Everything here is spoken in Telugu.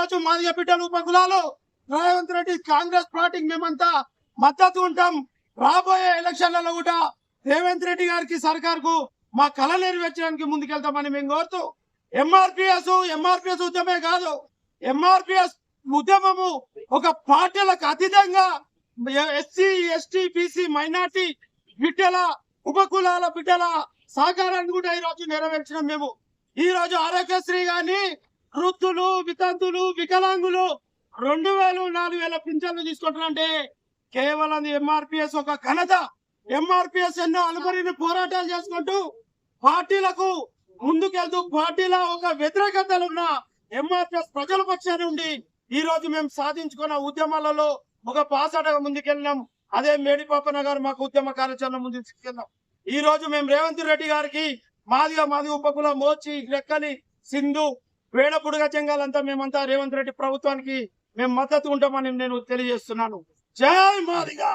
రోజు మాదిగ బిడ్డలు ఉపకులాలు రేవంత్ రెడ్డి కాంగ్రెస్ పార్టీకి మేమంతా మద్దతు ఉంటాం. రాబోయే ఎలక్షన్లలో కూడా రేవంత్ రెడ్డి గారికి సర్కార్కు మా కళ నెరవేర్చడానికి ముందుకెళ్తామని మేము కోరుతూ ఎంఆర్పిఎస్ ఉద్యమే కాదు, ఎంఆర్పిఎస్ ఉద్యమము ఒక పార్టీలకు అతీతంగా ఎస్సీ ఎస్టీ బీసీ మైనార్టీ బిడ్డల ఉపకులాల బిడ్డల సహకారాన్ని కూడా ఈ రోజు నెరవేర్చినాం. మేము ఈ రోజు ఆరోగ్యశ్రీ గాని వృద్ధులు వితంతులు వికలాంగులు 2000 4000 పింఛన్లు తీసుకుంటారంటే కేవలం ఎంఆర్పిఎస్ ఒక ఘనత. ఎంఆర్పిఎస్ ఎన్నో అనుపరిని పోరాటాలు చేసుకుంటూ పార్టీలకు ముందుకెళ్తూ పార్టీల ఒక వ్యతిరేకతలు ఉన్న ఎంఆర్పిఎస్ ప్రజల పక్షాన్ని ఉండి ఈ రోజు మేము సాధించుకున్న ఉద్యమాలలో ఒక బాసటగా ముందుకెళ్ళినాం. అదే మేడిపాపన్న గారు మాకు ఉద్యమ కార్యాచరణ ముందుకు తీసుకెళ్ళాం. ఈ రోజు మేము రేవంత్ రెడ్డి గారికి మాది ఉపకుల మోచి లెక్కలి సింధు వేడపుడుగ చెంగాలంతా మేమంతా రేవంత్ రెడ్డి ప్రభుత్వానికి మేము మద్దతు ఉంటామని నేను తెలియజేస్తున్నాను. జై మాదిగా.